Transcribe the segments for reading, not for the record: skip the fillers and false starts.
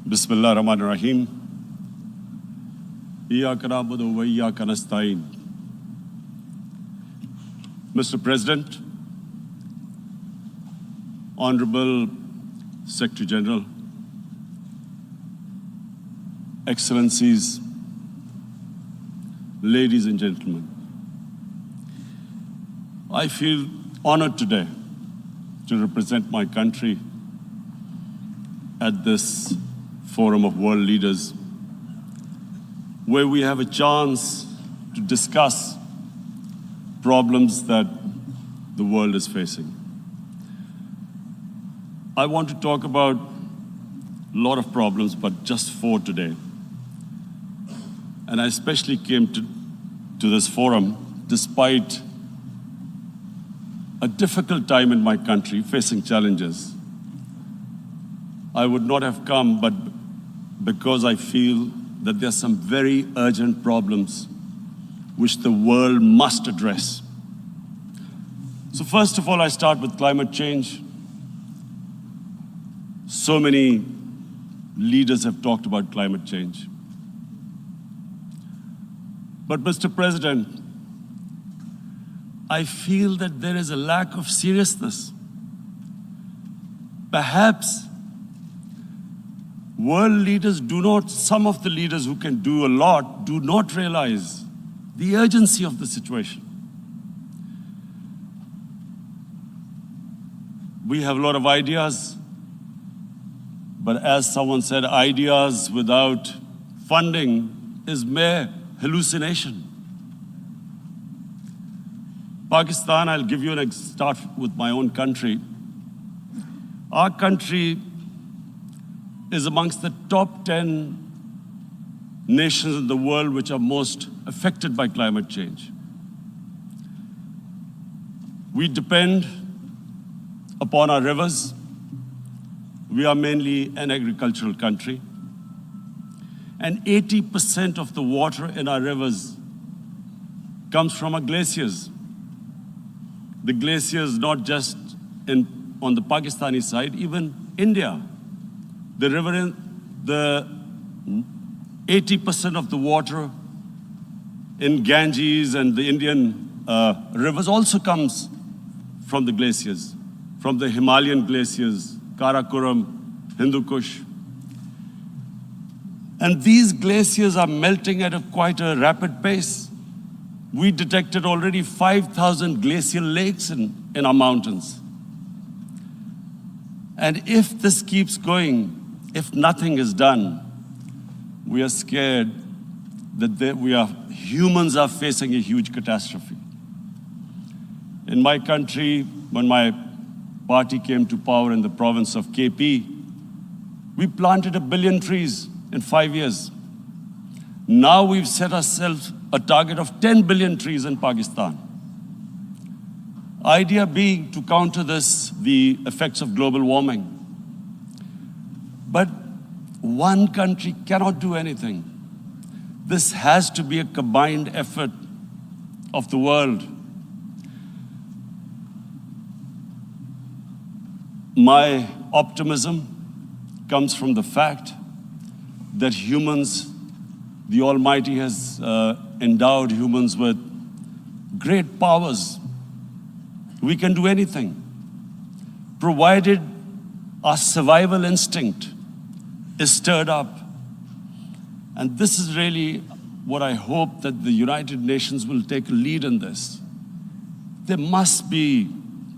Bismillah ar-Rahman ar-Rahim. Iyyaka na'budu wa iyyaka nasta'in. Mr. President, Honorable Secretary General, Excellencies, ladies and gentlemen, I feel honored today to represent my country at this forum of world leaders, where we have a chance to discuss problems that the world is facing. I want to talk about a lot of problems, but just four today. And I especially came to this forum despite a difficult time in my country, facing challenges. I would not have come, but because I feel that there are some very urgent problems which the world must address. So first of all, I start with climate change. So many leaders have talked about climate change. But Mr. President, I feel that there is a lack of seriousness. Perhaps world leaders some of the leaders who can do a lot, do not realize the urgency of the situation. We have a lot of ideas, but as someone said, ideas without funding is mere hallucination. Pakistan, I'll give you start with my own country. Our country is amongst the top 10 nations in the world which are most affected by climate change. We depend upon our rivers. We are mainly an agricultural country. And 80% of the water in our rivers comes from our glaciers. The glaciers not just on the Pakistani side, even India. The 80% of the water in Ganges and the Indian rivers also comes from the glaciers, from the Himalayan glaciers, Karakoram, Hindu Kush. And these glaciers are melting at quite a rapid pace. We detected already 5,000 glacial lakes in our mountains. And if this keeps going, if nothing is done, we are scared that humans are facing a huge catastrophe. In my country, when my party came to power in the province of KP, we planted 1 billion trees in 5 years. Now we've set ourselves a target of 10 billion trees in Pakistan. Idea being to counter the effects of global warming. But one country cannot do anything. This has to be a combined effort of the world. My optimism comes from the fact that humans, the Almighty has endowed humans with great powers. We can do anything, provided our survival instinct is stirred up. And this is really what I hope that the United Nations will take a lead in this. There must be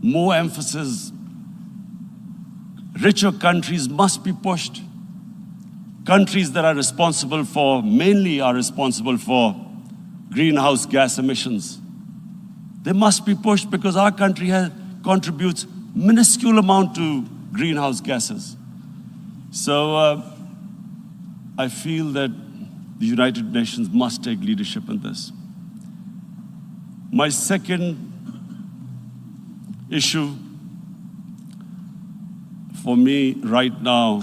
more emphasis. Richer countries must be pushed. Countries that mainly are responsible for greenhouse gas emissions. They must be pushed because our country contributes minuscule amount to greenhouse gases. So I feel that the United Nations must take leadership in this. My second issue for me right now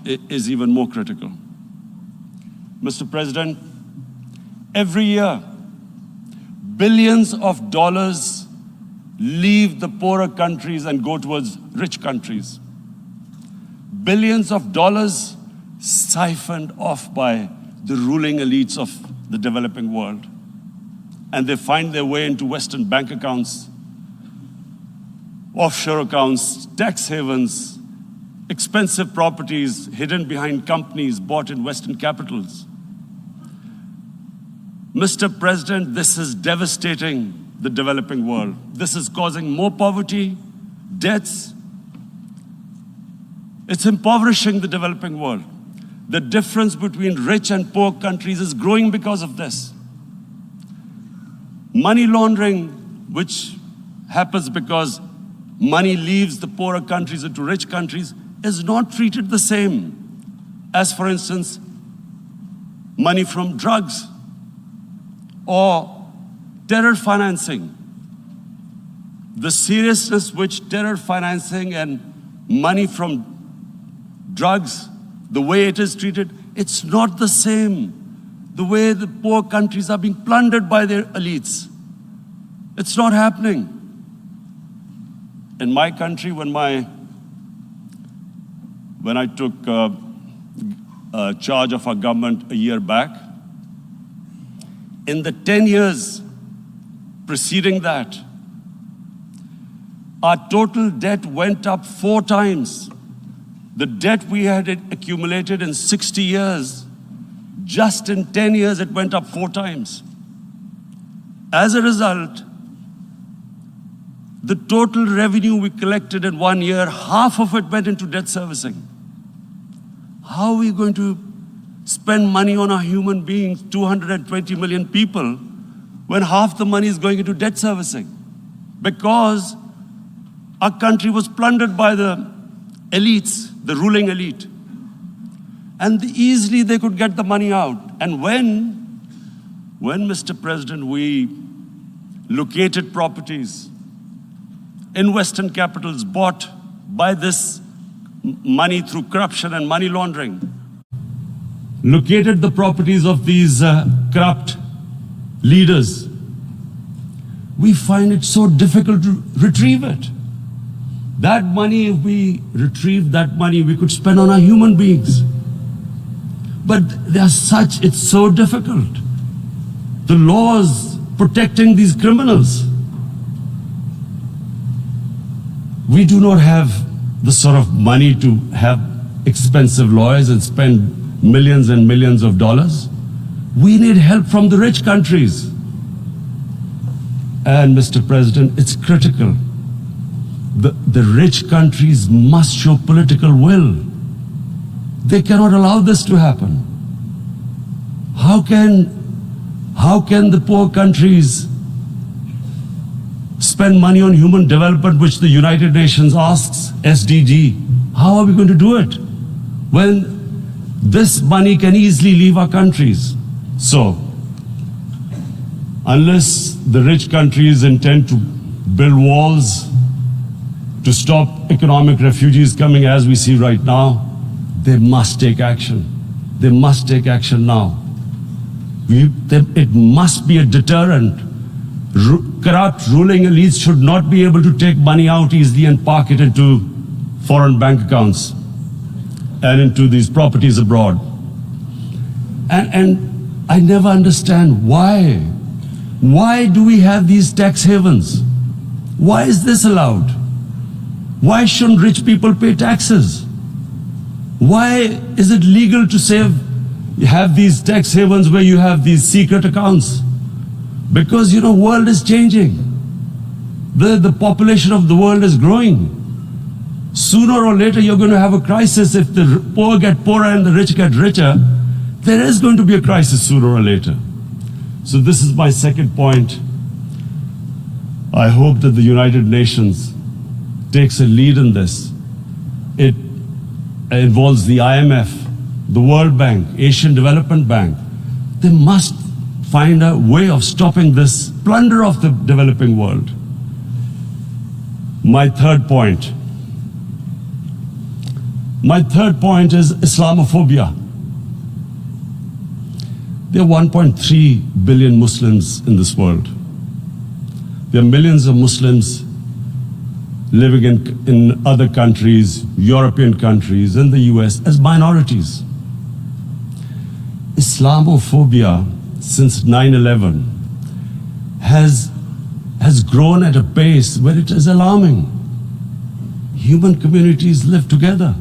is even more critical. Mr. President, every year, billions of dollars leave the poorer countries and go towards rich countries. billions of dollars siphoned off by the ruling elites of the developing world. And they find their way into Western bank accounts, offshore accounts, tax havens, expensive properties hidden behind companies bought in Western capitals. Mr. President, this is devastating the developing world. This is causing more poverty, debts. It's impoverishing the developing world. The difference between rich and poor countries is growing because of this. Money laundering, which happens because money leaves the poorer countries into rich countries, is not treated the same as, for instance, money from drugs or terror financing. The seriousness which terror financing and money from drugs, the way it is treated, it's not the same. The way the poor countries are being plundered by their elites. It's not happening. In my country, when I took charge of our government a year back, in the 10 years preceding that, our total debt went up 4 times. The debt we had accumulated in 60 years, just in 10 years, it went up 4 times. As a result, the total revenue we collected in 1 year, half of it went into debt servicing. How are we going to spend money on our human beings, 220 million people, when half the money is going into debt servicing? Because our country was plundered by the elites, the ruling elite. And easily they could get the money out. And when, Mr. President, we located properties in Western capitals bought by this money through corruption and money laundering, located the properties of these corrupt leaders, we find it so difficult to retrieve it. That money, if we retrieved that money, we could spend on our human beings. But it's so difficult. The laws protecting these criminals. We do not have the sort of money to have expensive lawyers and spend millions and millions of dollars. We need help from the rich countries. And Mr. President, it's critical. The rich countries must show political will. They cannot allow this to happen. How can the poor countries spend money on human development, which the United Nations asks, SDG? How are we going to do it when this money can easily leave our countries? So, unless the rich countries intend to build walls to stop economic refugees coming as we see right now, they must take action. They must take action now. It must be a deterrent. Corrupt ruling elites should not be able to take money out easily and park it into foreign bank accounts and into these properties abroad. And I never understand why. Why do we have these tax havens? Why is this allowed? Why shouldn't rich people pay taxes? Why is it legal to have these tax havens where you have these secret accounts? Because, world is changing. The population of the world is growing. Sooner or later, you're going to have a crisis. If the poor get poorer and the rich get richer, there is going to be a crisis sooner or later. So this is my second point. I hope that the United Nations takes a lead in this. It involves the IMF, the World Bank, Asian Development Bank. They must find a way of stopping this plunder of the developing world. My third point is Islamophobia. There are 1.3 billion Muslims in this world. There are millions of Muslims living in other countries, European countries, in the US, as minorities. Islamophobia since 9/11 has grown at a pace where it is alarming. Human communities live together.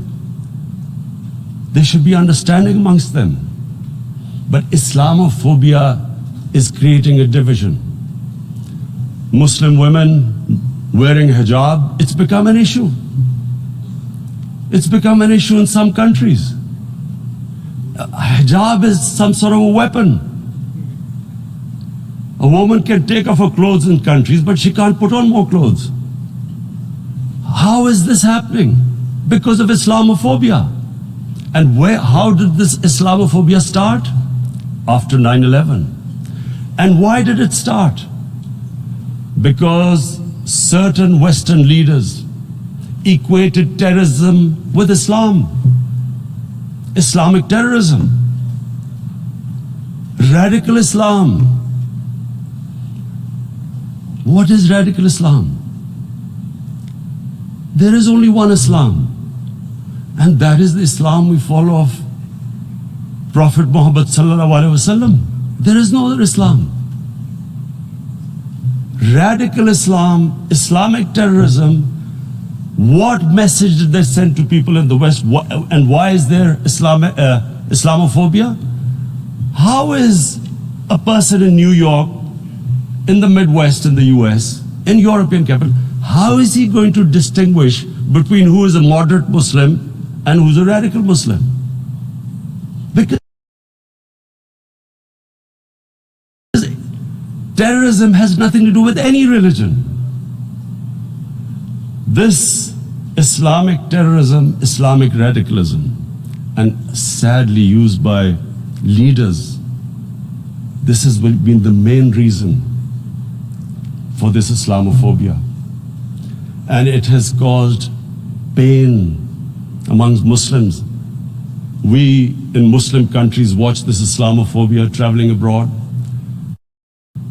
There should be understanding amongst them. But Islamophobia is creating a division. Muslim women wearing hijab, it's become an issue. It's become an issue in some countries. Hijab is some sort of a weapon. A woman can take off her clothes in countries, but she can't put on more clothes. How is this happening? Because of Islamophobia. And how did this Islamophobia start? After 9/11. And why did it start? Because certain Western leaders equated terrorism with Islam. Islamic terrorism. Radical Islam. What is radical Islam? There is only one Islam, and that is the Islam we follow of Prophet Muhammad sallallahu alaihi wasallam. There is no other Islam. Radical Islam, Islamic terrorism, what message did they send to people in the West, and why is there Islamophobia? How is a person in New York, in the Midwest, in the US, in European capital, how is he going to distinguish between who is a moderate Muslim and who's a radical Muslim? Because terrorism has nothing to do with any religion. This Islamic terrorism, Islamic radicalism, and sadly used by leaders, this has been the main reason for this Islamophobia. And it has caused pain amongst Muslims. We in Muslim countries watch this Islamophobia traveling abroad,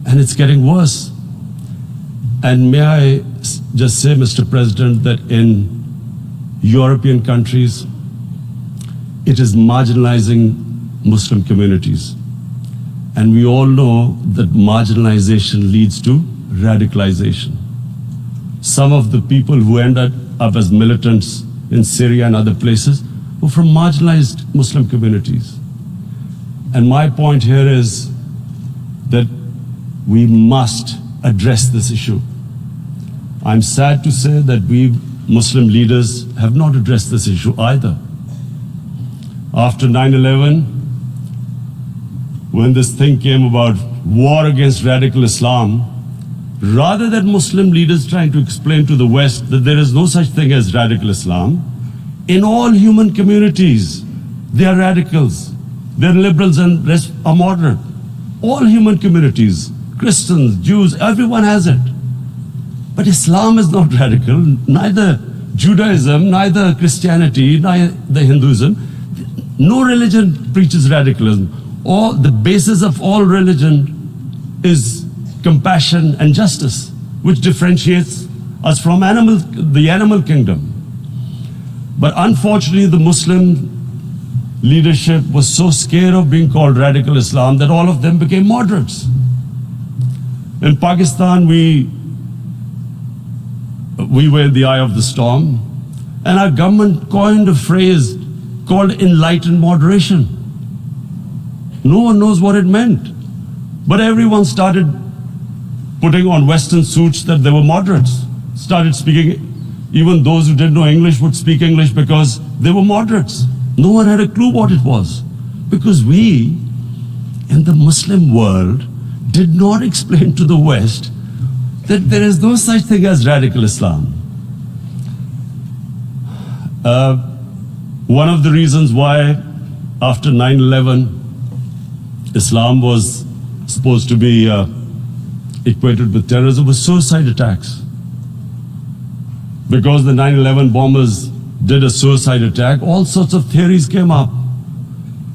and it's getting worse. And may I just say, Mr. President, that in European countries, it is marginalizing Muslim communities. And we all know that marginalization leads to radicalization. Some of the people who ended up as militants in Syria and other places were from marginalized Muslim communities. And my point here is that we must address this issue. I'm sad to say that we Muslim leaders have not addressed this issue either. After 9/11, when this thing came about war against radical Islam, rather than Muslim leaders trying to explain to the West that there is no such thing as radical Islam, in all human communities, they are radicals. They're liberals and rest are moderate. All human communities, Christians, Jews, everyone has it. But Islam is not radical, neither Judaism, neither Christianity, neither Hinduism. No religion preaches radicalism. The basis of all religion is compassion and justice, which differentiates us from the animal kingdom. But unfortunately, the Muslim leadership was so scared of being called radical Islam that all of them became moderates. In Pakistan, we were in the eye of the storm, and our government coined a phrase called enlightened moderation. No one knows what it meant, but everyone started putting on Western suits that they were moderates, started speaking. Even those who didn't know English would speak English because they were moderates. No one had a clue what it was, because we in the Muslim world did not explain to the West that there is no such thing as radical Islam. One of the reasons why after 9/11 Islam was supposed to be equated with terrorism was suicide attacks. Because the 9/11 bombers did a suicide attack, all sorts of theories came up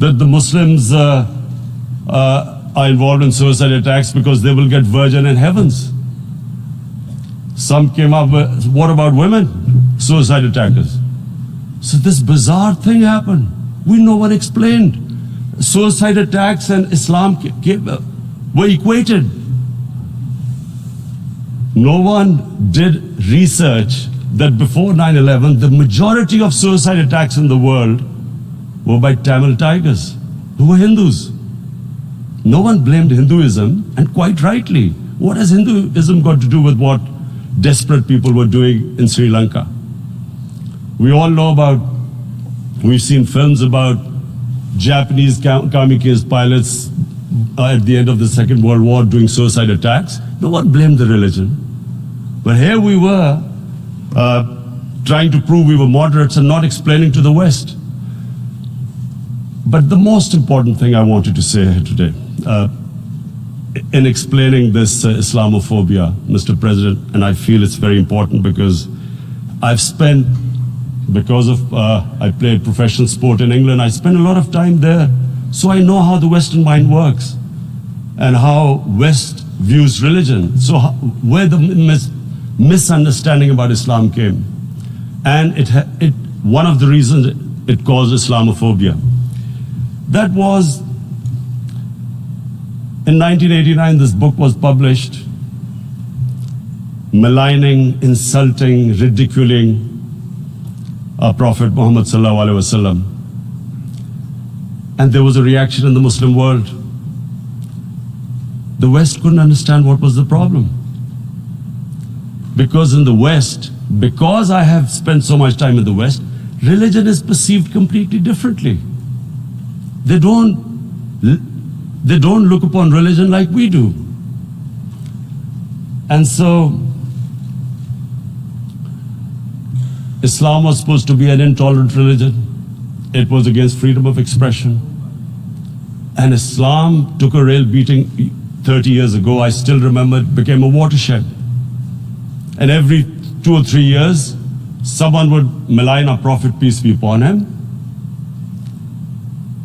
that the Muslims are involved in suicide attacks because they will get virgin in heavens. Some came up with, what about women? Suicide attackers. So this bizarre thing happened. No one explained. Suicide attacks and Islam were equated. No one did research that before 9/11, the majority of suicide attacks in the world were by Tamil tigers, who were Hindus. No one blamed Hinduism, and quite rightly. What has Hinduism got to do with what desperate people were doing in Sri Lanka? We all know about, we've seen films about Japanese kamikaze pilots at the end of the Second World War doing suicide attacks. No one blamed the religion. But here we were trying to prove we were moderates and not explaining to the West. But the most important thing I wanted to say here today, in explaining this Islamophobia, Mr. President, and I feel it's very important because I've spent, because of, I played professional sport in England, I spent a lot of time there, so I know how the Western mind works and how West views religion. So where the misunderstanding about Islam came. And one of the reasons it caused Islamophobia. That was, in 1989, this book was published, maligning, insulting, ridiculing our Prophet Muhammad sallallahu alaihi wasallam. And there was a reaction in the Muslim world. The West couldn't understand what was the problem. Because in the West, because I have spent so much time in the West, religion is perceived completely differently. They don't look upon religion like we do. And so, Islam was supposed to be an intolerant religion. It was against freedom of expression. And Islam took a real beating 30 years ago. I still remember it became a watershed. And every 2 or 3 years, someone would malign our Prophet, peace be upon him.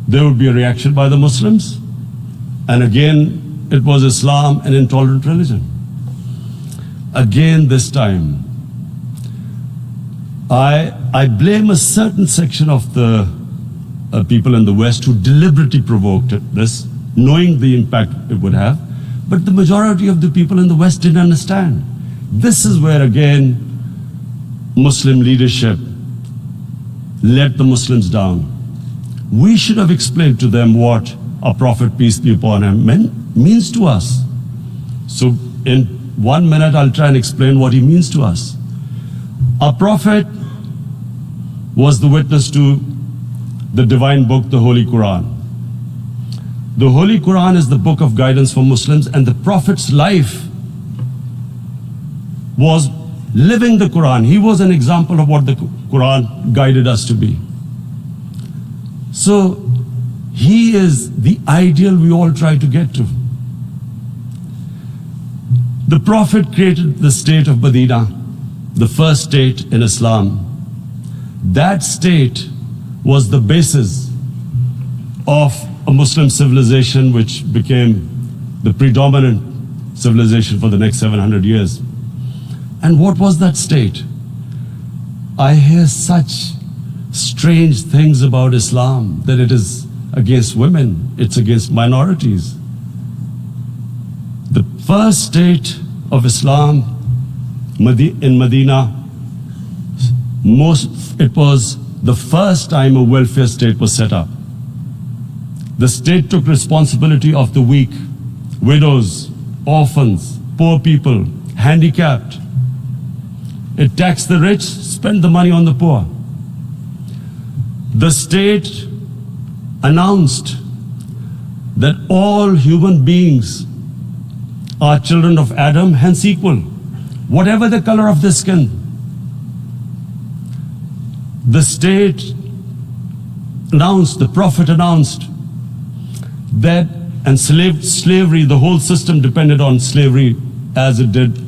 There would be a reaction by the Muslims. And again, it was Islam, an intolerant religion. Again, this time, I blame a certain section of the people in the West who deliberately provoked this, knowing the impact it would have. But the majority of the people in the West didn't understand. This is where, again, Muslim leadership let the Muslims down. We should have explained to them what our Prophet, peace be upon him, means to us. So in 1 minute, I'll try and explain what he means to us. Our Prophet was the witness to the divine book, the Holy Quran. The Holy Quran is the book of guidance for Muslims, and the Prophet's life was living the Quran. He was an example of what the Quran guided us to be. So he is the ideal we all try to get to. The Prophet created the state of Medina, the first state in Islam. That state was the basis of a Muslim civilization which became the predominant civilization for the next 700 years. And what was that state? I hear such strange things about Islam, that it is against women, it's against minorities. The first state of Islam in Medina, it was the first time a welfare state was set up. The state took responsibility of the weak, widows, orphans, poor people, handicapped. It taxed the rich, spent the money on the poor. The state announced that all human beings are children of Adam, hence equal, whatever the color of their skin. The state announced, the Prophet announced that, and slavery, the whole system depended on slavery as it did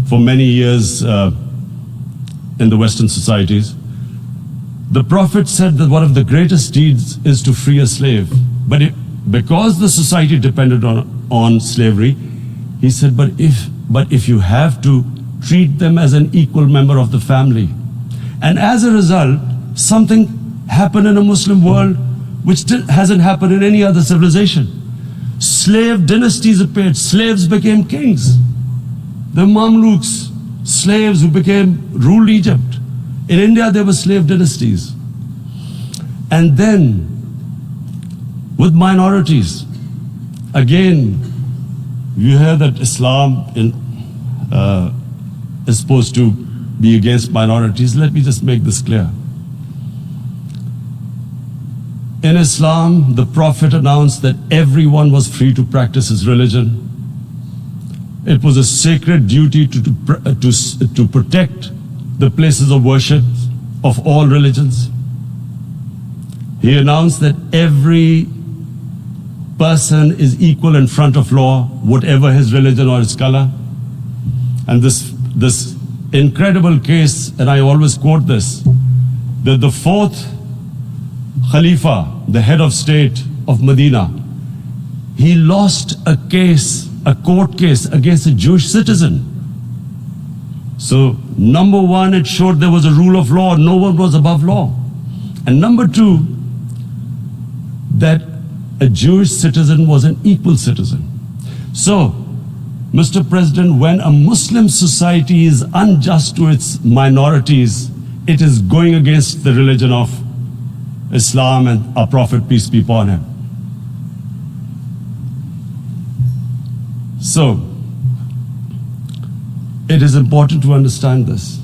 for many years in the Western societies. The Prophet said that one of the greatest deeds is to free a slave. But because the society depended on slavery, he said, but if you have to treat them as an equal member of the family. And as a result, something happened in a Muslim world which hasn't happened in any other civilization. Slave dynasties appeared. Slaves became kings. The Mamluks, slaves who ruled Egypt. In India, there were slave dynasties. And then, with minorities, again, you hear that Islam is supposed to be against minorities. Let me just make this clear. In Islam, the Prophet announced that everyone was free to practice his religion. It was a sacred duty to protect the places of worship of all religions. He announced that every person is equal in front of law, whatever his religion or his color. And this incredible case, and I always quote this, that the fourth Khalifa, the head of state of Medina, he lost a court case against a Jewish citizen. So, number one, it showed there was a rule of law, no one was above law. And number two, that a Jewish citizen was an equal citizen. So, Mr. President, when a Muslim society is unjust to its minorities, it is going against the religion of Islam and our Prophet, peace be upon him. So, it is important to understand this.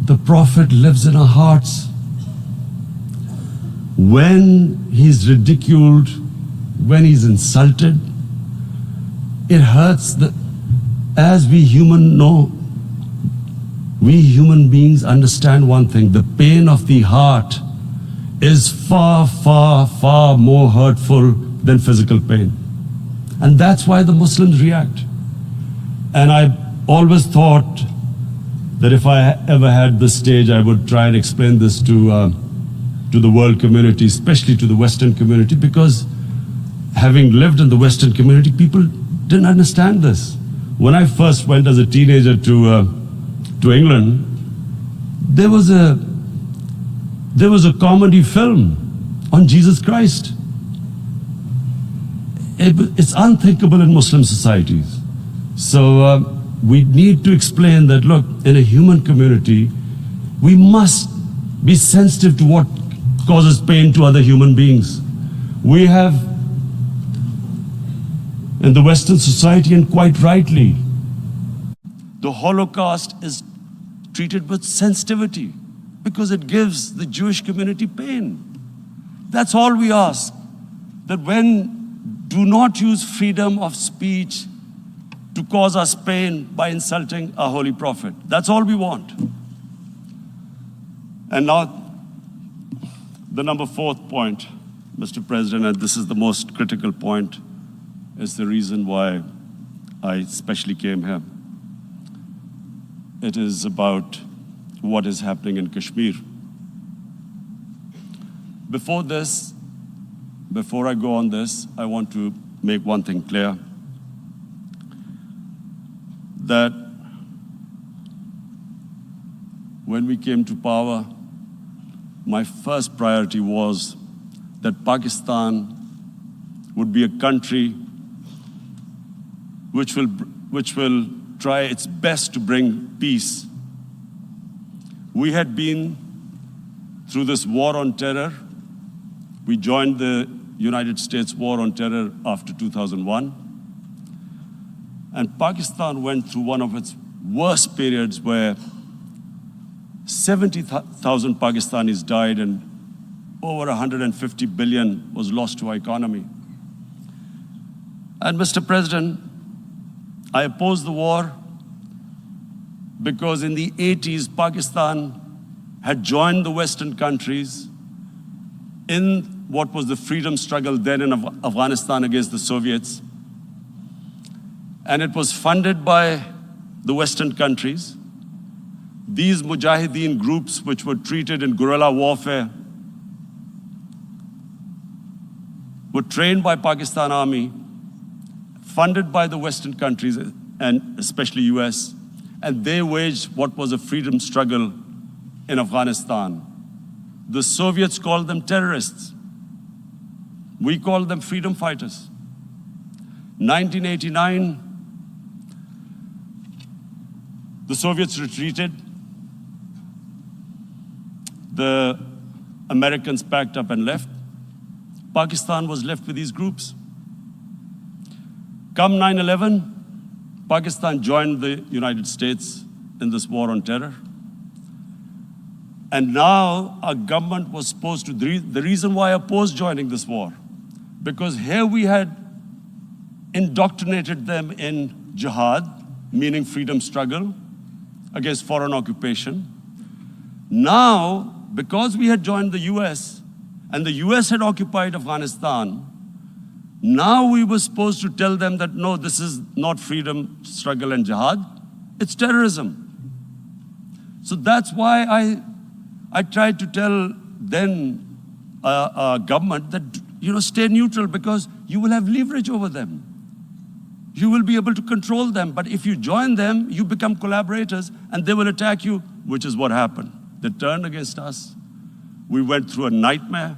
The Prophet lives in our hearts. When he's ridiculed, when he's insulted, it hurts. As we human beings understand one thing, the pain of the heart is far, far, far more hurtful than physical pain. And that's why the Muslims react. And I always thought that if I ever had this stage, I would try and explain this to the world community, especially to the Western community, because having lived in the Western community, people didn't understand this. When I first went as a teenager to England, there was a comedy film on Jesus Christ. It's unthinkable in Muslim societies. So we need to explain that, look, in a human community, we must be sensitive to what causes pain to other human beings. We have, in the Western society, and quite rightly, the Holocaust is treated with sensitivity because it gives the Jewish community pain. That's all we ask. That do not use freedom of speech to cause us pain by insulting our Holy Prophet. That's all we want. And now, the number fourth point, Mr. President, and this is the most critical point, is the reason why I especially came here. It is about what is happening in Kashmir. Before I go on this, I want to make one thing clear, that when we came to power, my first priority was that Pakistan would be a country which will try its best to bring peace. We had been through this war on terror. We joined the United States war on terror after 2001. And Pakistan went through one of its worst periods where 70,000 Pakistanis died and over 150 billion was lost to our economy. And Mr. President, I opposed the war because in the 80s, Pakistan had joined the Western countries in what was the freedom struggle then in Afghanistan against the Soviets. And it was funded by the Western countries. These Mujahideen groups, which were treated in guerrilla warfare, were trained by Pakistan Army, funded by the Western countries, and especially US, and they waged what was a freedom struggle in Afghanistan. The Soviets called them terrorists. We called them freedom fighters. 1989, the Soviets retreated. The Americans packed up and left. Pakistan was left with these groups. Come 9/11, Pakistan joined the United States in this war on terror. And now our government was supposed to, the reason why I opposed joining this war, because here we had indoctrinated them in jihad, meaning freedom struggle against foreign occupation. Now, because we had joined the US and the US had occupied Afghanistan, now we were supposed to tell them that no, this is not freedom struggle and jihad, it's terrorism. So that's why I tried to tell then government that, stay neutral because you will have leverage over them. You will be able to control them. But if you join them, you become collaborators and they will attack you, which is what happened. They turned against us. We went through a nightmare.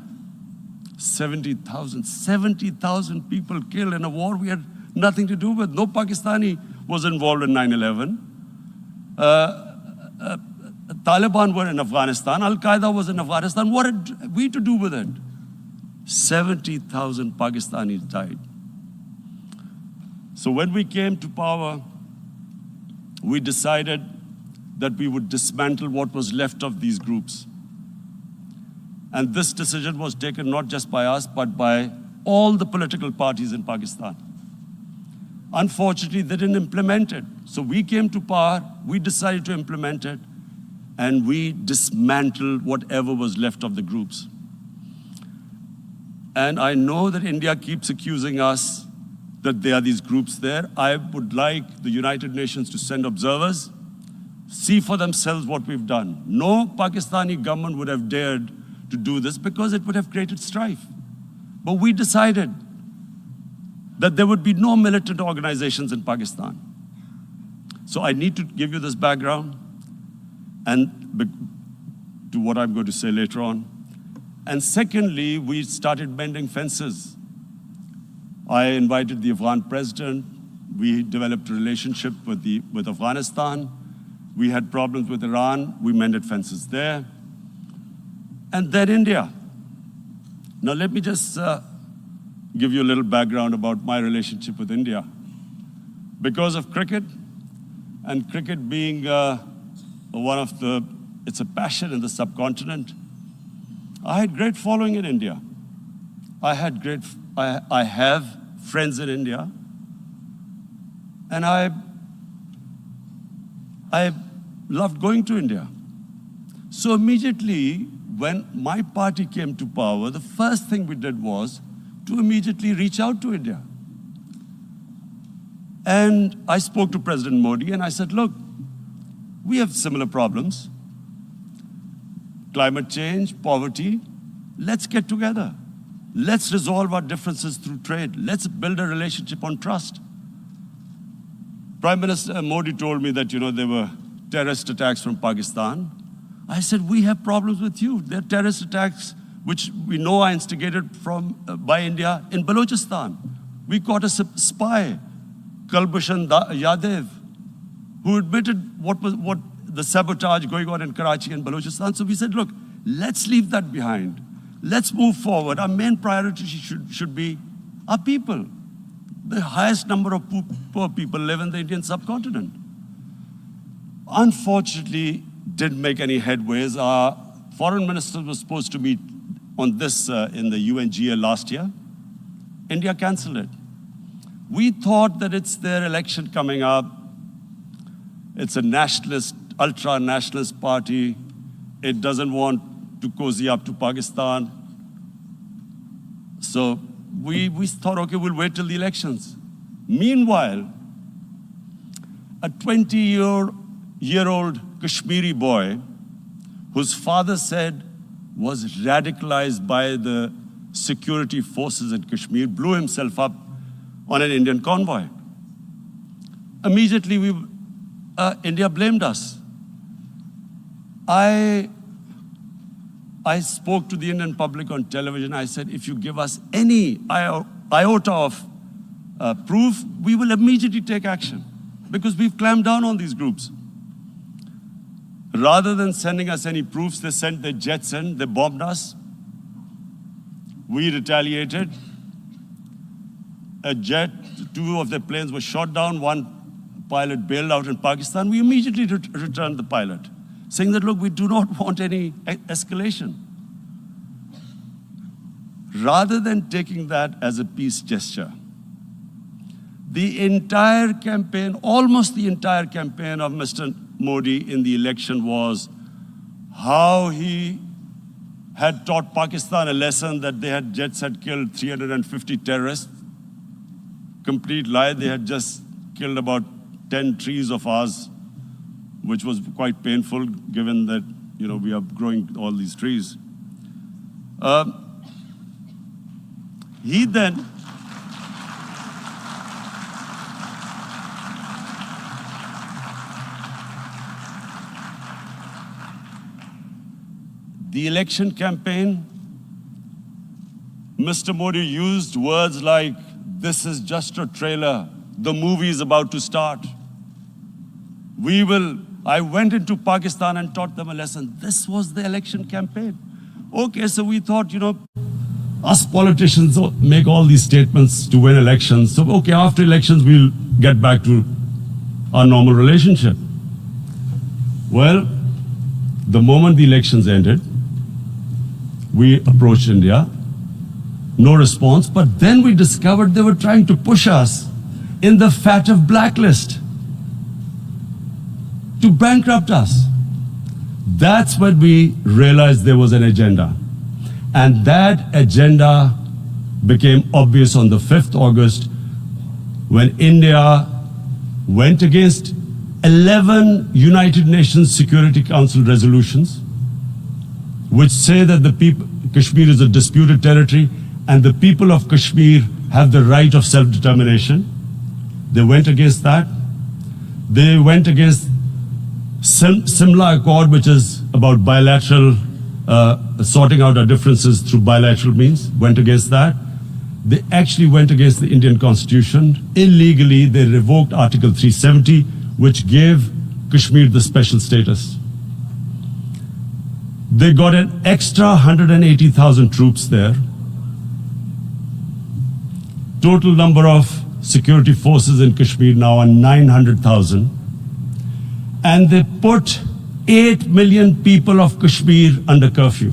70,000 people killed in a war we had nothing to do with. No Pakistani was involved in 9/11. Taliban were in Afghanistan. Al-Qaeda was in Afghanistan. What had we to do with it? 70,000 Pakistanis died. So when we came to power, we decided that we would dismantle what was left of these groups. And this decision was taken not just by us, but by all the political parties in Pakistan. Unfortunately, they didn't implement it. So we came to power, we decided to implement it, and we dismantled whatever was left of the groups. And I know that India keeps accusing us that there are these groups there. I would like the United Nations to send observers, see for themselves what we've done. No Pakistani government would have dared to do this because it would have created strife. But we decided that there would be no militant organizations in Pakistan. So I need to give you this background and to what I'm going to say later on. And secondly, we started mending fences. I invited the Afghan president. We developed a relationship with Afghanistan. We had problems with Iran. We mended fences there. And then India. Now let me just give you a little background about my relationship with India. Because of cricket, and cricket being it's a passion in the subcontinent, I had great following in India. I have friends in India, and I loved going to India. So immediately, when my party came to power, the first thing we did was to immediately reach out to India. And I spoke to President Modi and I said, look, we have similar problems. Climate change, poverty, let's get together. Let's resolve our differences through trade. Let's build a relationship on trust. Prime Minister Modi told me that, there were terrorist attacks from Pakistan. I said, we have problems with you. There are terrorist attacks which we know are instigated by India in Balochistan. We caught a spy, Kulbhushan Yadav, who admitted what the sabotage going on in Karachi and Balochistan. So we said, look, let's leave that behind. Let's move forward. Our main priority should be our people. The highest number of poor people live in the Indian subcontinent. Unfortunately, didn't make any headways. Our foreign minister was supposed to meet on this in the UNGA last year. India canceled it. We thought that it's their election coming up. It's a nationalist, ultra-nationalist party. It doesn't want to cozy up to Pakistan. So we thought, okay, we'll wait till the elections. Meanwhile, a 20-year-old Kashmiri boy, whose father said was radicalized by the security forces in Kashmir, blew himself up on an Indian convoy. Immediately, India blamed us. I spoke to the Indian public on television. I said, if you give us any iota of proof, we will immediately take action because we've clamped down on these groups. Rather than sending us any proofs, they sent their jets in, they bombed us. We retaliated. A jet, 2 of their planes were shot down, 1 pilot bailed out in Pakistan. We immediately returned the pilot, saying that, look, we do not want any escalation. Rather than taking that as a peace gesture, the entire campaign, almost the entire campaign of Mr. Modi in the election was how he had taught Pakistan a lesson that jets had killed 350 terrorists. Complete lie, they had just killed about 10 trees of ours, which was quite painful given that, we are growing all these trees. He then the election campaign, Mr. Modi used words like, this is just a trailer, the movie is about to start. I went into Pakistan and taught them a lesson. This was the election campaign. Okay, so we thought, us politicians make all these statements to win elections. So, okay, after elections, we'll get back to our normal relationship. Well, the moment the elections ended, we approached India, no response, but then we discovered they were trying to push us in the FATF blacklist to bankrupt us. That's when we realized there was an agenda. And that agenda became obvious on the 5th August when India went against 11 United Nations Security Council resolutions which say that Kashmir is a disputed territory and the people of Kashmir have the right of self-determination. They went against that. They went against Simla Accord, which is about bilateral, sorting out our differences through bilateral means, went against that. They actually went against the Indian Constitution. Illegally, they revoked Article 370, which gave Kashmir the special status. They got an extra 180,000 troops there. Total number of security forces in Kashmir now are 900,000. And they put 8 million people of Kashmir under curfew.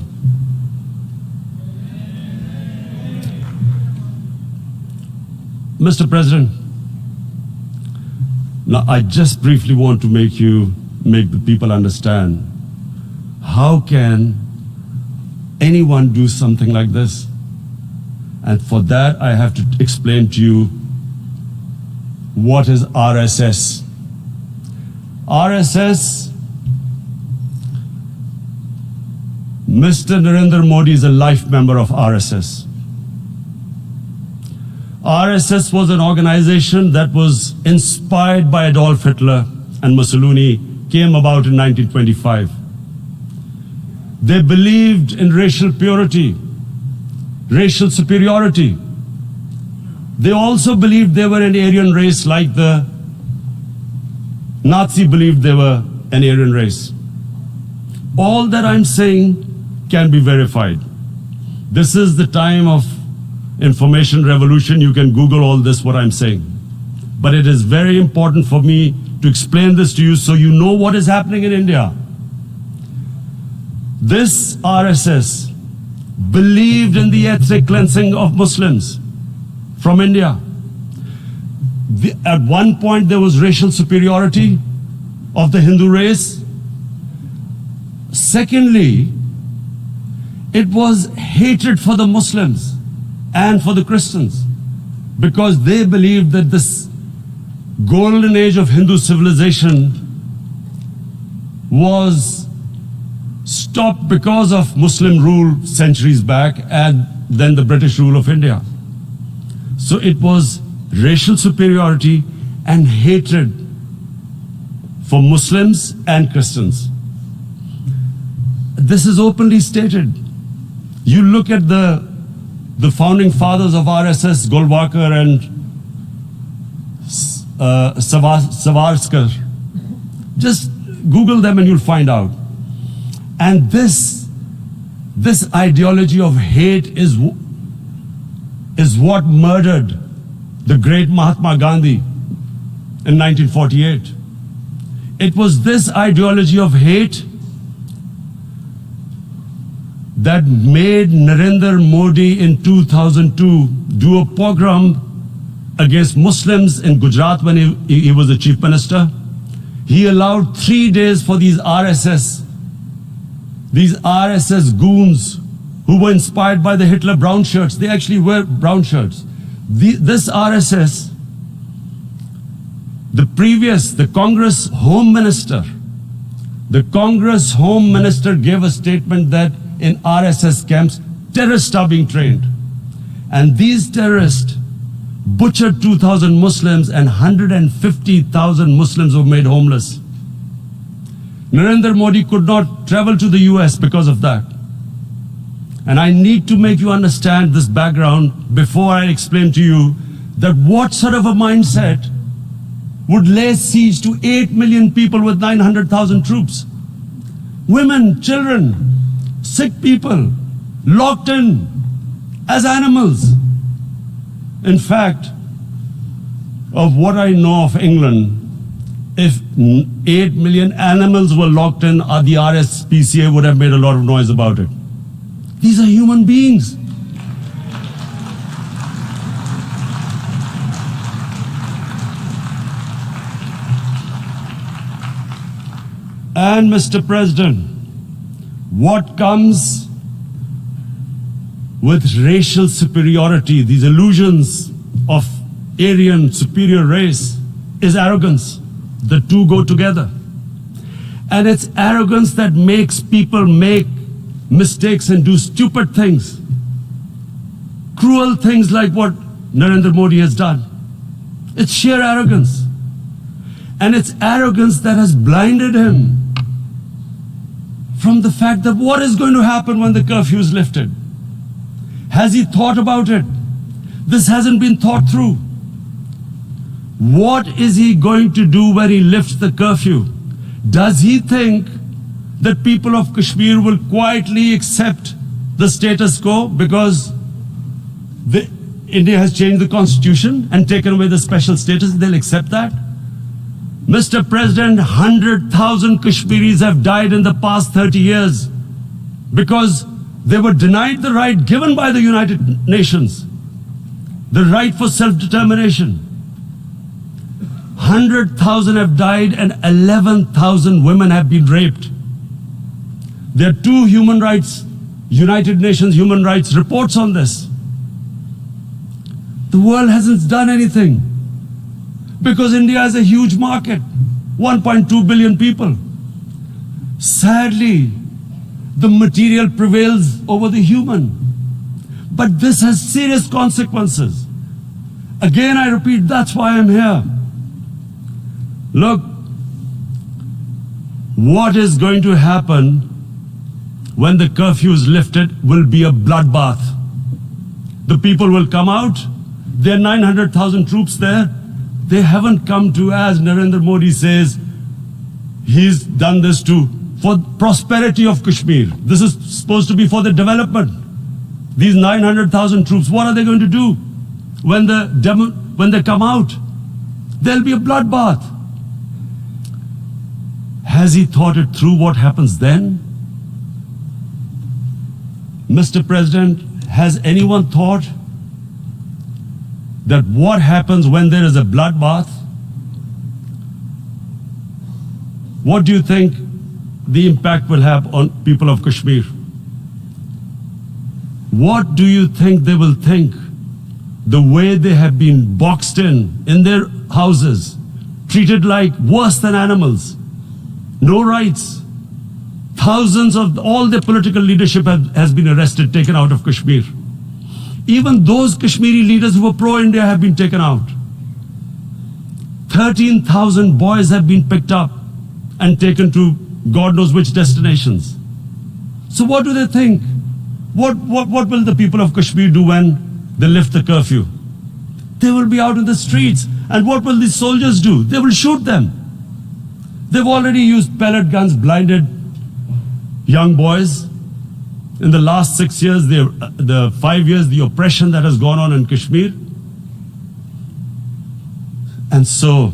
Mr. President, now I just briefly want to make the people understand, how can anyone do something like this? And for that, I have to explain to you what is RSS. RSS, Mr. Narendra Modi is a life member of RSS. RSS was an organization that was inspired by Adolf Hitler and Mussolini, came about in 1925. They believed in racial purity, racial superiority. They also believed they were an Aryan race like the Nazi believed they were an Aryan race. All that I'm saying can be verified. This is the time of information revolution. You can Google all this, what I'm saying. But it is very important for me to explain this to you so you know what is happening in India. This RSS believed in the ethnic cleansing of Muslims from India. At one point, there was racial superiority of the Hindu race. Secondly, it was hatred for the Muslims and for the Christians because they believed that this golden age of Hindu civilization was stopped because of Muslim rule centuries back and then the British rule of India. So it was racial superiority and hatred for Muslims and Christians. This is openly stated. You look at the founding fathers of RSS, Golwalkar and Savarkar. Just Google them and you'll find out. And this ideology of hate is what murdered the great Mahatma Gandhi in 1948. It was this ideology of hate that made Narendra Modi in 2002 do a pogrom against Muslims in Gujarat when he was the chief minister. He allowed 3 days for these RSS goons who were inspired by the Hitler brown shirts. They actually wear brown shirts. This RSS, the Congress Home Minister gave a statement that in RSS camps, terrorists are being trained. And these terrorists butchered 2,000 Muslims and 150,000 Muslims were made homeless. Narendra Modi could not travel to the US because of that. And I need to make you understand this background before I explain to you that what sort of a mindset would lay siege to 8 million people with 900,000 troops. Women, children, sick people, locked in as animals. In fact, of what I know of England, if 8 million animals were locked in, the RSPCA would have made a lot of noise about it. These are human beings. And Mr. President, what comes with racial superiority, these illusions of Aryan superior race, is arrogance. The two go together. And it's arrogance that makes people make mistakes and do stupid things. Cruel things like what Narendra Modi has done. It's sheer arrogance. And it's arrogance that has blinded him from the fact that what is going to happen when the curfew is lifted. Has he thought about it? This hasn't been thought through. What is he going to do when he lifts the curfew? Does he think that people of Kashmir will quietly accept the status quo because India has changed the constitution and taken away the special status? They'll accept that? Mr. President, 100,000 Kashmiris have died in the past 30 years because they were denied the right given by the United Nations, the right for self-determination. 100,000 have died and 11,000 women have been raped. There are two United Nations human rights reports on this. The world hasn't done anything because India is a huge market, 1.2 billion people. Sadly, the material prevails over the human. But this has serious consequences. Again, I repeat, that's why I'm here. Look, what is going to happen when the curfew is lifted will be a bloodbath. The people will come out. There are 900,000 troops there. They haven't come to, as Narendra Modi says, he's done this for prosperity of Kashmir. This is supposed to be for the development. These 900,000 troops, what are they going to do when they come out? There'll be a bloodbath. Has he thought it through what happens then? Mr. President, has anyone thought that what happens when there is a bloodbath? What do you think the impact will have on people of Kashmir? What do you think they will think? The way they have been boxed in their houses, treated like worse than animals, no rights. Thousands of all the political leadership has been arrested, taken out of Kashmir. Even those Kashmiri leaders who were pro-India have been taken out. 13,000 boys have been picked up and taken to God knows which destinations. So what do they think? What will the people of Kashmir do when they lift the curfew? They will be out in the streets. And what will these soldiers do? They will shoot them. They've already used pellet guns, blinded young boys. In the last 6 years, the 5 years, the oppression that has gone on in Kashmir. And so,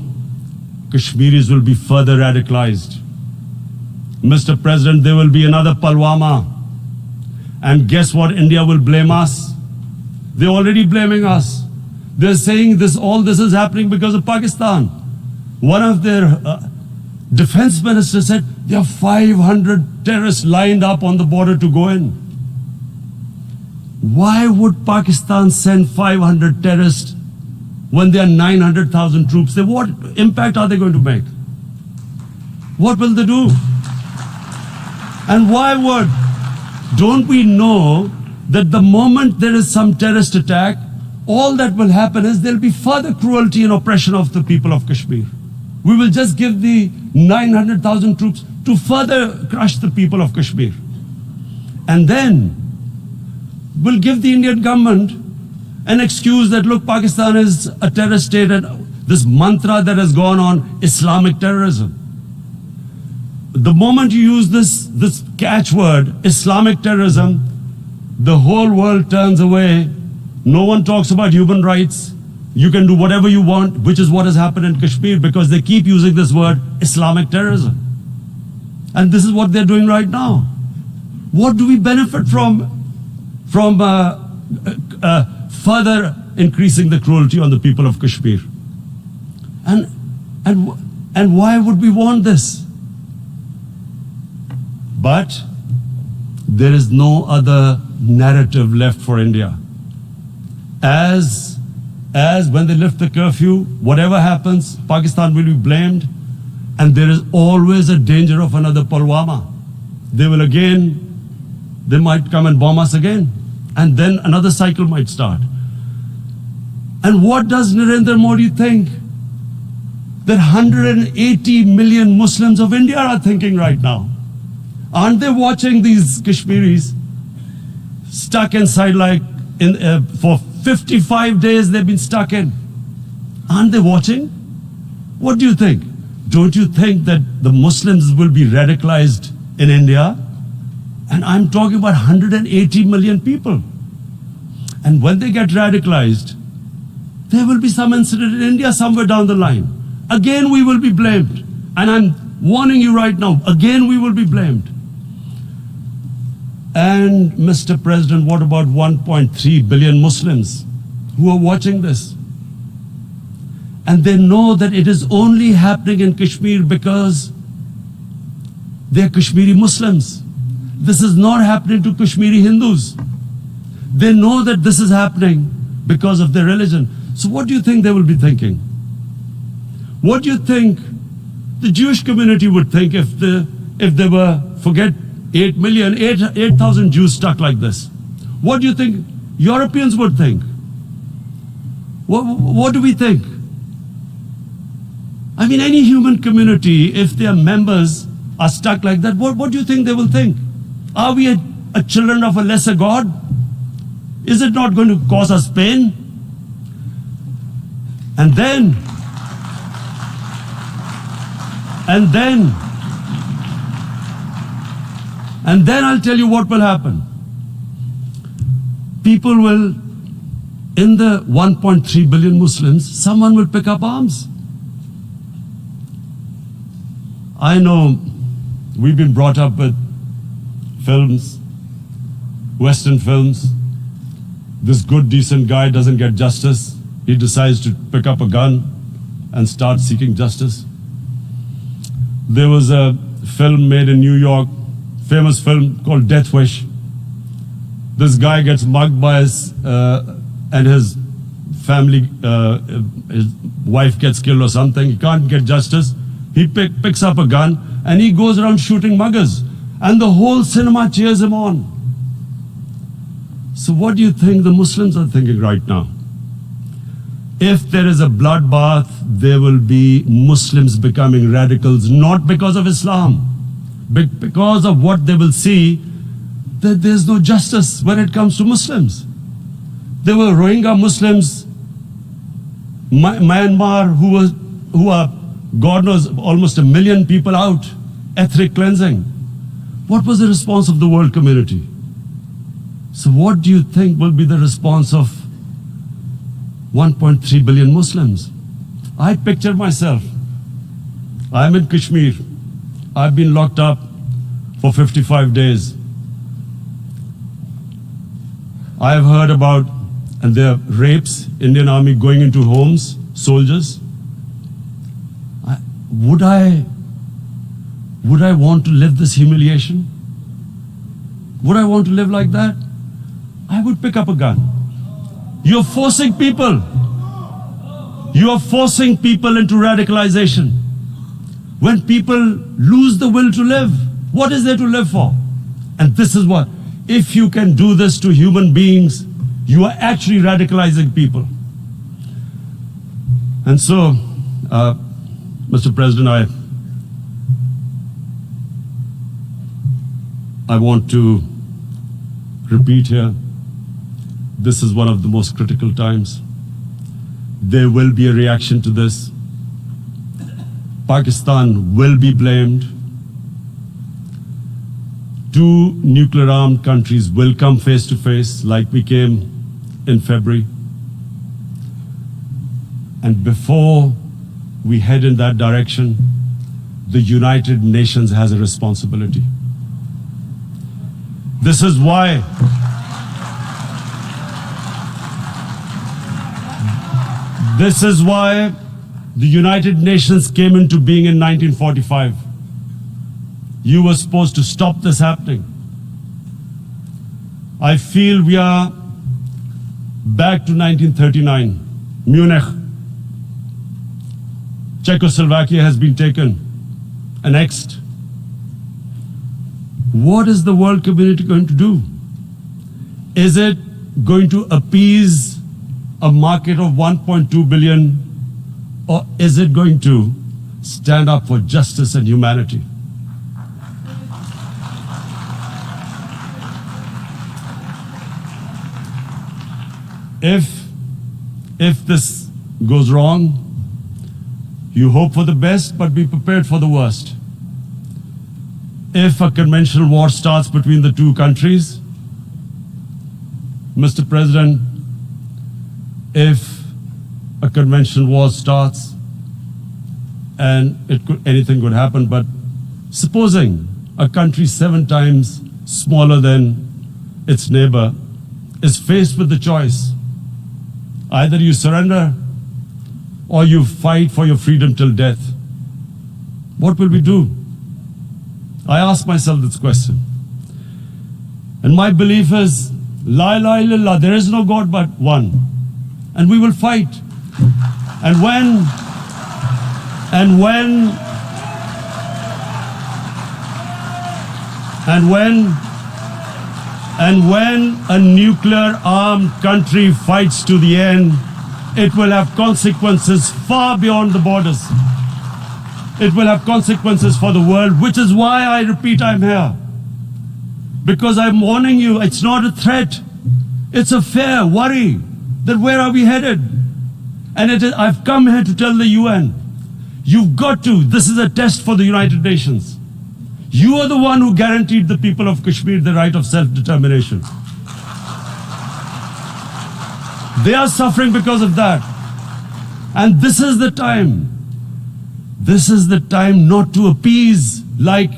Kashmiris will be further radicalized. Mr. President, there will be another Pulwama. And guess what? India will blame us. They're already blaming us. They're saying all this is happening because of Pakistan. One of their defense ministers said there are 500 terrorists lined up on the border to go in. Why would Pakistan send 500 terrorists when there are 900,000 troops? What impact are they going to make? What will they do? And why would? Don't we know that the moment there is some terrorist attack, all that will happen is there'll be further cruelty and oppression of the people of Kashmir. We will just give the 900,000 troops to further crush the people of Kashmir. And then we'll give the Indian government an excuse that, look, Pakistan is a terrorist state, and this mantra that has gone on, Islamic terrorism. The moment you use this catchword, Islamic terrorism, the whole world turns away. No one talks about human rights. You can do whatever you want, which is what has happened in Kashmir, because they keep using this word, Islamic terrorism. And this is what they're doing right now. What do we benefit from further increasing the cruelty on the people of Kashmir? And why would we want this? But there is no other narrative left for India. As when they lift the curfew, whatever happens, Pakistan will be blamed, and there is always a danger of another Pulwama. They might come and bomb us again, and then another cycle might start. And what does Narendra Modi think? That 180 million Muslims of India are thinking right now. Aren't they watching these Kashmiris stuck inside for 55 days they've been stuck in? Aren't they watching? What do you think? Don't you think that the Muslims will be radicalized in India? And I'm talking about 180 million people. And when they get radicalized, there will be some incident in India somewhere down the line. Again, we will be blamed. And I'm warning you right now, again, we will be blamed. And Mr. President, what about 1.3 billion Muslims who are watching this? And they know that it is only happening in Kashmir because they're Kashmiri Muslims. This is not happening to Kashmiri Hindus. They know that this is happening because of their religion. So what do you think they will be thinking? What do you think the Jewish community would think if they were, forget 8,000 Jews stuck like this? What do you think Europeans would think? What do we think? I mean, any human community, if their members are stuck like that, what do you think they will think? Are we a children of a lesser God? Is it not going to cause us pain? And then I'll tell you what will happen. People will, in the 1.3 billion Muslims, someone will pick up arms. I know we've been brought up with films, Western films. This good, decent guy doesn't get justice. He decides to pick up a gun and start seeking justice. There was a film made in New York, famous film called Death Wish. This guy gets mugged by his family, his wife gets killed or something. He can't get justice. He picks up a gun and he goes around shooting muggers. And the whole cinema cheers him on. So what do you think the Muslims are thinking right now? if there is a bloodbath, there will be Muslims becoming radicals, not because of Islam, but because of what they will see, that there's no justice when it comes to Muslims. There were Rohingya Muslims, Myanmar, who are, God knows, almost 1 million people out, ethnic cleansing. What was the response of the world community? So what do you think will be the response of 1.3 billion Muslims? I picture myself. I'm in Kashmir. I've been locked up for 55 days. I've heard about, and there are rapes, Indian Army going into homes, soldiers. Would I want to live this humiliation? Would I want to live like that? I would pick up a gun. You're forcing people. You are forcing people into radicalization. When people lose the will to live, what is there to live for? And this is what, if you can do this to human beings, you are actually radicalizing people. And so, Mr. President, I want to repeat here, this is one of the most critical times. There will be a reaction to this. Pakistan will be blamed. 2 nuclear-armed countries will come face to face like we came in February. And before we head in that direction, the United Nations has a responsibility. This is why the United Nations came into being in 1945. You were supposed to stop this happening. I feel we are back to 1939, Munich. Czechoslovakia has been taken, annexed. What is the world community going to do? Is it going to appease a market of 1.2 billion, or is it going to stand up for justice and humanity? If this goes wrong, you hope for the best, but be prepared for the worst. If a conventional war starts between the 2 countries, Mr. President, if a conventional war starts, and anything could happen, but supposing a country 7 times smaller than its neighbor is faced with the choice, either you surrender or you fight for your freedom till death, what will we do? I ask myself this question. And my belief is, La ilaha illallah, there is no God but one. And we will fight. And when a nuclear-armed country fights to the end, it will have consequences far beyond the borders. It will have consequences for the world, which is why I repeat I'm here. Because I'm warning you, it's not a threat. It's a fair worry that where are we headed? And I've come here to tell the UN, you've got to, this is a test for the United Nations. You are the one who guaranteed the people of Kashmir the right of self-determination. They are suffering because of that. And this is the time. This is the time not to appease like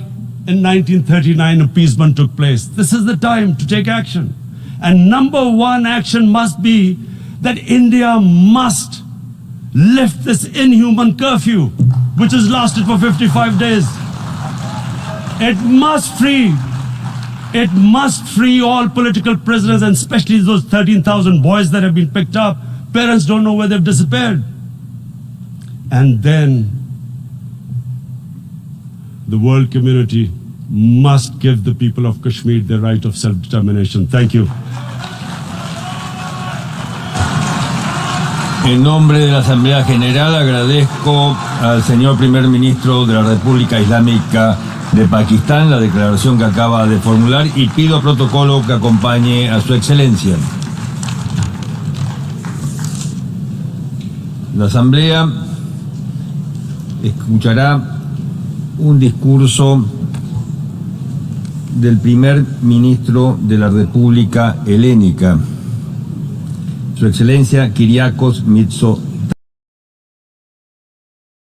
in 1939 appeasement took place. This is the time to take action. And number 1 action must be that India must lift this inhuman curfew, which has lasted for 55 days. It must free all political prisoners, and especially those 13,000 boys that have been picked up. Parents don't know where they've disappeared. And then the world community must give the people of Kashmir the right of self-determination. Thank you. En nombre de la Asamblea General agradezco al señor Primer Ministro de la República Islámica de Pakistán la declaración que acaba de formular y pido protocolo que acompañe a su excelencia. La Asamblea escuchará un discurso del Primer Ministro de la República Helénica, Su Excelencia Kyriakos Mitsotakis.